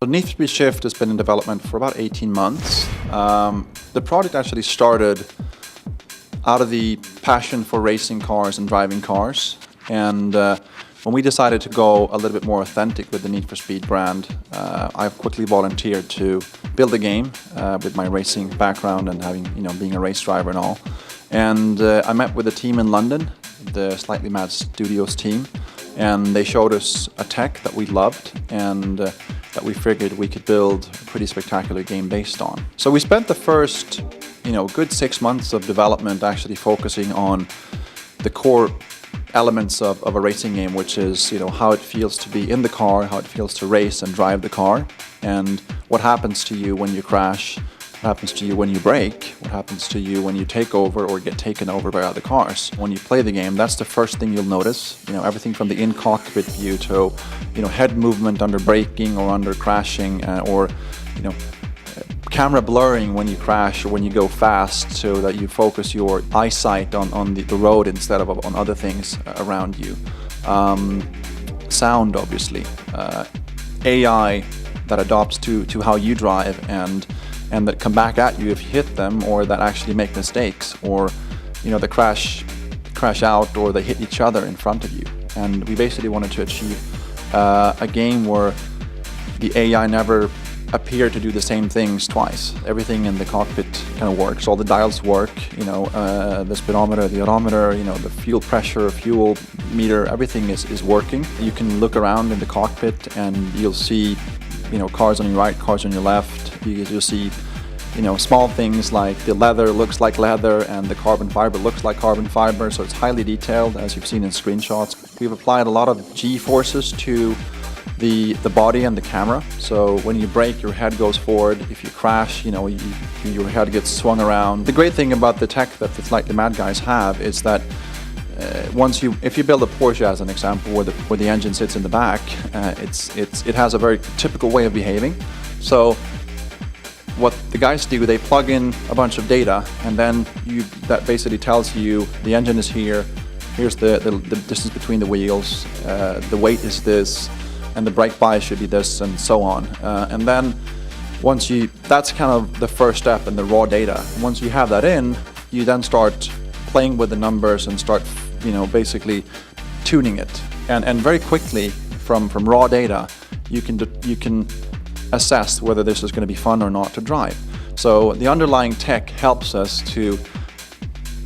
So Need for Speed Shift has been in development for about 18 months. The project actually started out of the passion for racing cars and driving cars. And when we decided to go a little bit more authentic with the Need for Speed brand, I quickly volunteered to build a game with my racing background and having, being a race driver and all. And I met with a team in London, the Slightly Mad Studios team, and they showed us a tech that we loved and that we figured we could build a pretty spectacular game based on. So we spent the first, good 6 months of development actually focusing on the core elements of a racing game, which is, how it feels to be in the car, how it feels to race and drive the car, and what happens to you when you crash, what happens to you when you brake, what happens to you when you take over or get taken over by other cars. When you play the game, that's the first thing you'll notice. Everything from the in-cockpit view to, head movement under braking or under crashing, or, camera blurring when you crash or when you go fast, so that you focus your eyesight on the road instead of on other things around you. Sound, obviously. AI that adapts to how you drive and that come back at you if you hit them, or that actually make mistakes, or that crash out, or they hit each other in front of you. And we basically wanted to achieve a game where the AI never appear to do the same things twice. Everything in the cockpit kind of works. All the dials work, the speedometer, the odometer, the fuel pressure, fuel meter, everything is working. You can look around in the cockpit and you'll see, cars on your right, cars on your left. You'll see, small things like the leather looks like leather and the carbon fiber looks like carbon fiber. So it's highly detailed, as you've seen in screenshots. We've applied a lot of G-forces to the body and the camera. So when you brake, your head goes forward. If you crash, your head gets swung around. The great thing about the tech that the Slightly Mad guys have is that if you build a Porsche as an example, where the engine sits in the back, it has a very typical way of behaving. So what the guys do, they plug in a bunch of data, and then that basically tells you the engine is here. Here's the distance between the wheels. The weight is this. And the brake bias should be this, and so on. And then that's kind of the first step in the raw data. Once you have that in, you then start playing with the numbers and start, basically tuning it. And very quickly, from raw data, you can assess whether this is going to be fun or not to drive. So the underlying tech helps us to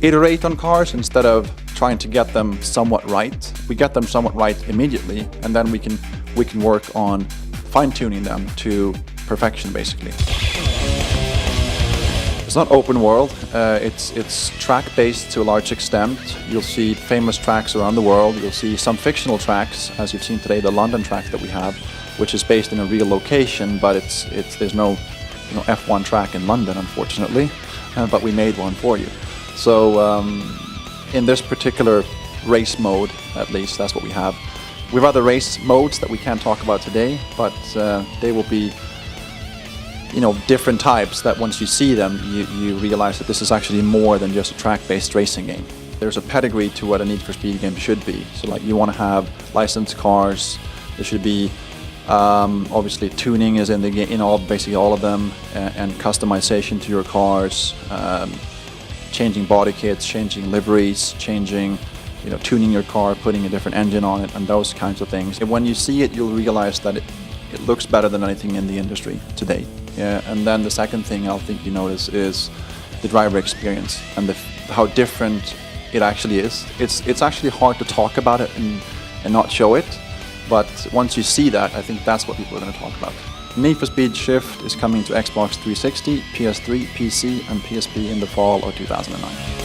iterate on cars instead of trying to get them somewhat right. We get them somewhat right immediately, and then we can work on fine-tuning them to perfection, basically. It's not open world. It's track-based to a large extent. You'll see famous tracks around the world. You'll see some fictional tracks, as you've seen today, the London track that we have, which is based in a real location, but there's no F1 track in London, unfortunately, but we made one for you. So in this particular race mode, at least, that's what we have. We have other race modes that we can't talk about today, but they will be, different types that once you see them, you realize that this is actually more than just a track-based racing game. There's a pedigree to what a Need for Speed game should be. So like, you want to have licensed cars. There should be, obviously, tuning is in the game, basically all of them, and customization to your cars, changing body kits, changing liveries, tuning your car, putting a different engine on it, and those kinds of things. And when you see it, you'll realize that it looks better than anything in the industry today. Yeah. And then the second thing I think you notice is the driver experience and how different it actually is. It's actually hard to talk about it and not show it, but once you see that, I think that's what people are going to talk about. Need for Speed Shift is coming to Xbox 360, PS3, PC, and PSP in the fall of 2009.